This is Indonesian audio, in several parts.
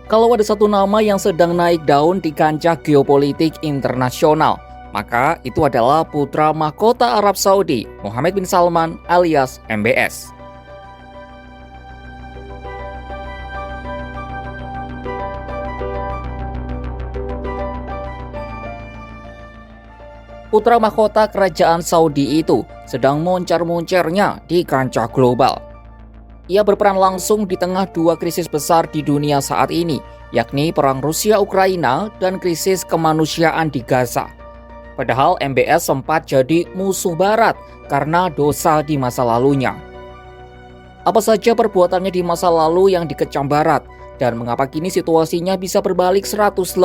Kalau ada satu nama yang sedang naik daun di kancah geopolitik internasional, maka itu adalah putra mahkota Arab Saudi, Mohammed bin Salman alias MBS. Putra mahkota kerajaan Saudi itu sedang moncar-moncernya di kancah global. Ia berperan langsung di tengah dua krisis besar di dunia saat ini, yakni perang Rusia-Ukraina dan krisis kemanusiaan di Gaza. Padahal MBS sempat jadi musuh Barat karena dosa di masa lalunya. Apa saja perbuatannya di masa lalu yang dikecam Barat, dan mengapa kini situasinya bisa berbalik 180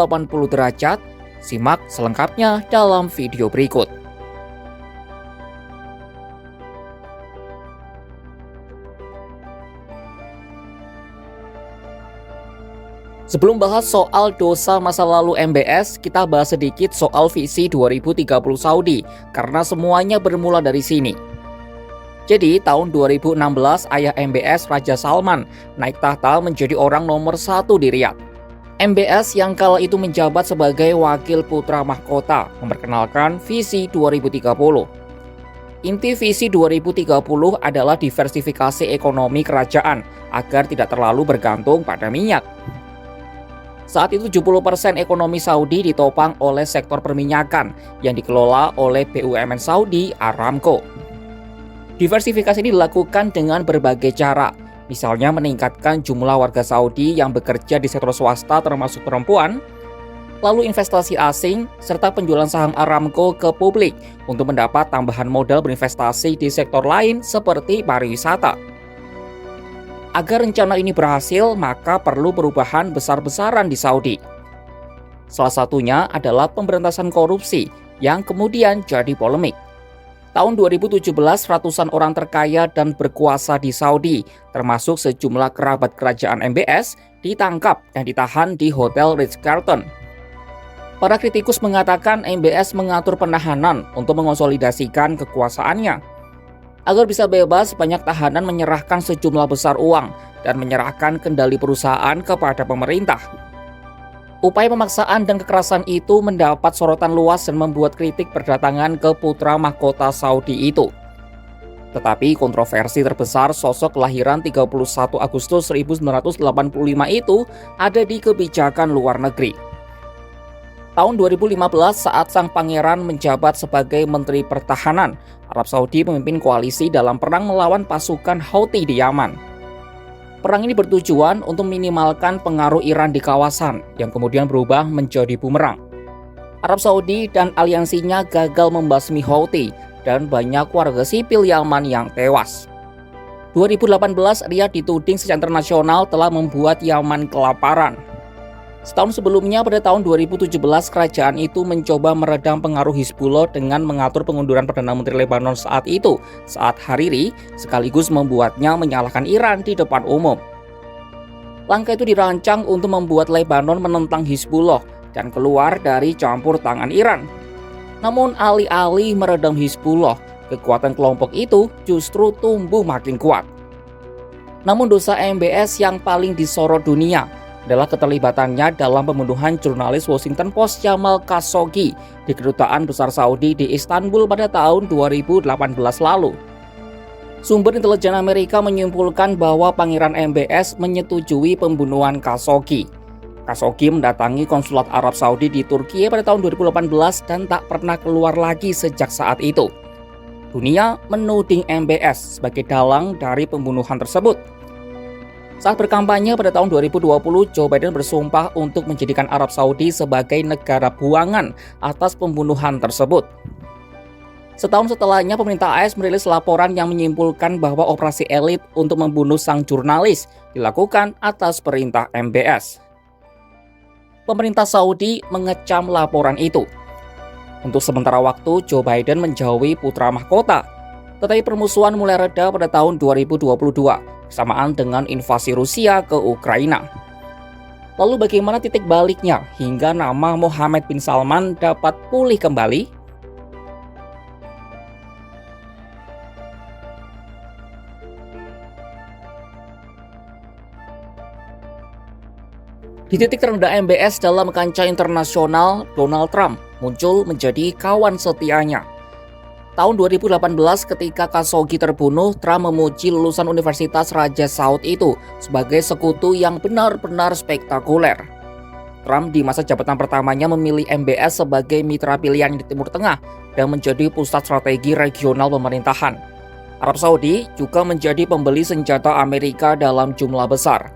derajat? Simak selengkapnya dalam video berikut. Sebelum bahas soal dosa masa lalu MBS, kita bahas sedikit soal visi 2030 Saudi, karena semuanya bermula dari sini. Jadi, tahun 2016, ayah MBS, Raja Salman, naik tahta menjadi orang nomor 1 di Riyadh. MBS yang kala itu menjabat sebagai wakil putra mahkota, memperkenalkan visi 2030. Inti visi 2030 adalah diversifikasi ekonomi kerajaan agar tidak terlalu bergantung pada minyak. Saat itu 70% ekonomi Saudi ditopang oleh sektor perminyakan yang dikelola oleh BUMN Saudi, Aramco. Diversifikasi ini dilakukan dengan berbagai cara, misalnya meningkatkan jumlah warga Saudi yang bekerja di sektor swasta termasuk perempuan, lalu investasi asing, serta penjualan saham Aramco ke publik untuk mendapat tambahan modal berinvestasi di sektor lain seperti pariwisata. Agar rencana ini berhasil, maka perlu perubahan besar-besaran di Saudi. Salah satunya adalah pemberantasan korupsi yang kemudian jadi polemik. Tahun 2017, ratusan orang terkaya dan berkuasa di Saudi, termasuk sejumlah kerabat kerajaan MBS, ditangkap dan ditahan di Hotel Ritz-Carlton. Para kritikus mengatakan MBS mengatur penahanan untuk mengonsolidasikan kekuasaannya. Agar bisa bebas, banyak tahanan menyerahkan sejumlah besar uang dan menyerahkan kendali perusahaan kepada pemerintah. Upaya pemaksaan dan kekerasan itu mendapat sorotan luas dan membuat kritik berdatangan ke putra mahkota Saudi itu. Tetapi kontroversi terbesar sosok kelahiran 31 Agustus 1985 itu ada di kebijakan luar negeri. Tahun 2015 saat sang pangeran menjabat sebagai Menteri Pertahanan, Arab Saudi memimpin koalisi dalam perang melawan pasukan Houthi di Yaman. Perang ini bertujuan untuk meminimalkan pengaruh Iran di kawasan yang kemudian berubah menjadi bumerang. Arab Saudi dan aliansinya gagal membasmi Houthi dan banyak warga sipil Yaman yang tewas. 2018, Riyadh dituding secara internasional telah membuat Yaman kelaparan. Setahun sebelumnya pada tahun 2017, kerajaan itu mencoba meredam pengaruh Hizbullah dengan mengatur pengunduran Perdana Menteri Lebanon saat itu, Saad Hariri, sekaligus membuatnya menyalahkan Iran di depan umum. Langkah itu dirancang untuk membuat Lebanon menentang Hizbullah dan keluar dari campur tangan Iran. Namun alih-alih meredam Hizbullah, kekuatan kelompok itu justru tumbuh makin kuat. Namun dosa MBS yang paling disorot dunia adalah keterlibatannya dalam pembunuhan jurnalis Washington Post Jamal Khashoggi di Kedutaan Besar Saudi di Istanbul pada tahun 2018 lalu. Sumber intelijen Amerika menyimpulkan bahwa Pangeran MBS menyetujui pembunuhan Khashoggi. Khashoggi mendatangi konsulat Arab Saudi di Turki pada tahun 2018 dan tak pernah keluar lagi sejak saat itu. Dunia menuding MBS sebagai dalang dari pembunuhan tersebut. Saat berkampanye pada tahun 2020, Joe Biden bersumpah untuk menjadikan Arab Saudi sebagai negara buangan atas pembunuhan tersebut. Setahun setelahnya, pemerintah AS merilis laporan yang menyimpulkan bahwa operasi elit untuk membunuh sang jurnalis dilakukan atas perintah MBS. Pemerintah Saudi mengecam laporan itu. Untuk sementara waktu, Joe Biden menjauhi putra mahkota. Tetapi permusuhan mulai reda pada tahun 2022, bersamaan dengan invasi Rusia ke Ukraina. Lalu bagaimana titik baliknya hingga nama Mohammed bin Salman dapat pulih kembali? Di titik terendah MBS dalam kancah internasional, Donald Trump muncul menjadi kawan setianya. Tahun 2018 ketika Khashoggi terbunuh, Trump memuji lulusan Universitas Raja Saud itu sebagai sekutu yang benar-benar spektakuler. Trump di masa jabatan pertamanya memilih MBS sebagai mitra pilihan di Timur Tengah dan menjadi pusat strategi regional pemerintahan. Arab Saudi juga menjadi pembeli senjata Amerika dalam jumlah besar.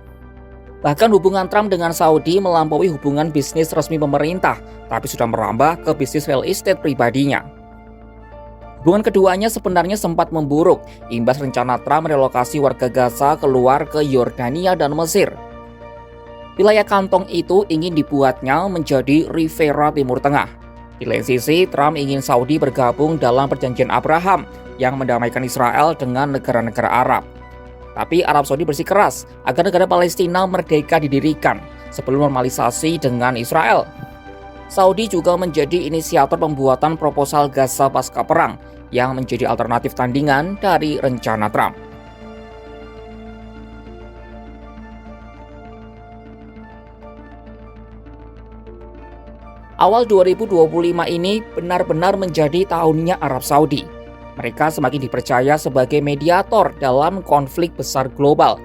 Bahkan hubungan Trump dengan Saudi melampaui hubungan bisnis resmi pemerintah, tapi sudah merambah ke bisnis real estate pribadinya. Hubungan keduanya sebenarnya sempat memburuk, imbas rencana Trump merelokasi warga Gaza keluar ke Yordania dan Mesir. Wilayah kantong itu ingin dibuatnya menjadi Riviera Timur Tengah. Di lain sisi, Trump ingin Saudi bergabung dalam perjanjian Abraham yang mendamaikan Israel dengan negara-negara Arab. Tapi Arab Saudi bersikeras agar negara Palestina merdeka didirikan sebelum normalisasi dengan Israel. Saudi juga menjadi inisiator pembuatan proposal Gaza pasca perang yang menjadi alternatif tandingan dari rencana Trump. Awal 2025 ini benar-benar menjadi tahunnya Arab Saudi. Mereka semakin dipercaya sebagai mediator dalam konflik besar global.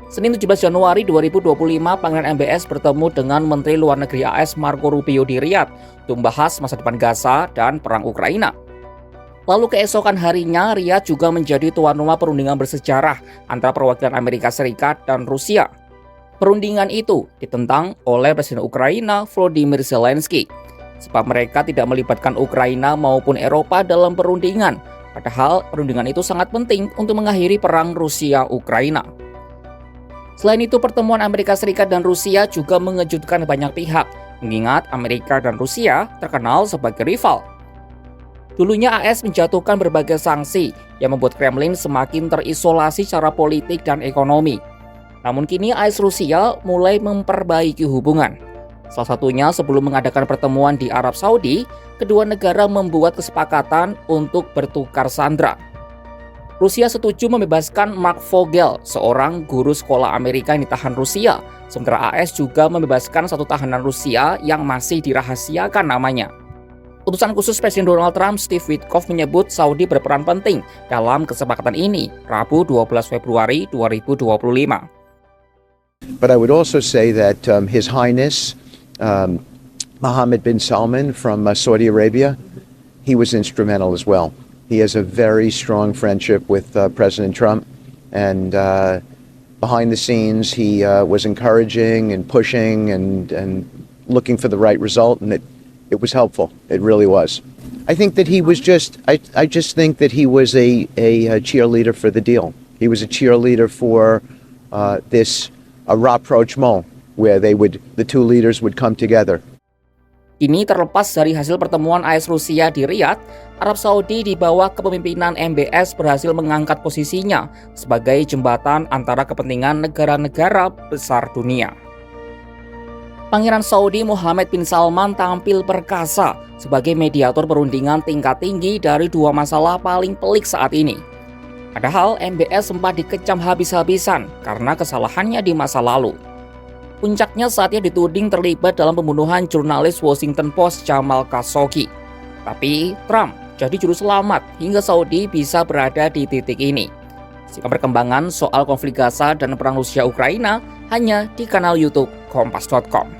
Senin 17 Januari 2025, Pangeran MBS bertemu dengan Menteri Luar Negeri AS Marco Rubio di Riyadh untuk membahas masa depan Gaza dan perang Ukraina. Lalu keesokan harinya, Riyadh juga menjadi tuan rumah perundingan bersejarah antara perwakilan Amerika Serikat dan Rusia. Perundingan itu ditentang oleh Presiden Ukraina Volodymyr Zelensky, sebab mereka tidak melibatkan Ukraina maupun Eropa dalam perundingan. Padahal perundingan itu sangat penting untuk mengakhiri perang Rusia-Ukraina. Selain itu, pertemuan Amerika Serikat dan Rusia juga mengejutkan banyak pihak, mengingat Amerika dan Rusia terkenal sebagai rival. Dulunya AS menjatuhkan berbagai sanksi yang membuat Kremlin semakin terisolasi secara politik dan ekonomi. Namun kini AS Rusia mulai memperbaiki hubungan. Salah satunya sebelum mengadakan pertemuan di Arab Saudi, kedua negara membuat kesepakatan untuk bertukar sandera. Rusia setuju membebaskan Mark Vogel, seorang guru sekolah Amerika yang ditahan Rusia, sementara AS juga membebaskan satu tahanan Rusia yang masih dirahasiakan namanya. Utusan khusus Presiden Donald Trump, Steve Witkoff, menyebut Saudi berperan penting dalam kesepakatan ini, Rabu 12 Februari 2025. But I would also say that His Highness Mohammed bin Salman from Saudi Arabia, he was instrumental as well. He has a very strong friendship with President Trump, and behind the scenes he was encouraging and pushing and looking for the right result, and it was helpful. It really was. I think that he was I just think that he was a cheerleader for the deal. He was a cheerleader for this rapprochement, where the two leaders would come together. Ini terlepas dari hasil pertemuan AS Rusia di Riyadh, Arab Saudi di bawah kepemimpinan MBS berhasil mengangkat posisinya sebagai jembatan antara kepentingan negara-negara besar dunia. Pangeran Saudi Mohammed bin Salman tampil perkasa sebagai mediator perundingan tingkat tinggi dari dua masalah paling pelik saat ini. Padahal MBS sempat dikecam habis-habisan karena kesalahannya di masa lalu. Puncaknya saat ia dituding terlibat dalam pembunuhan jurnalis Washington Post Jamal Khashoggi. Tapi Trump jadi juru selamat hingga Saudi bisa berada di titik ini. Simak perkembangan soal konflik Gaza dan perang Rusia-Ukraina hanya di kanal YouTube Kompas.com.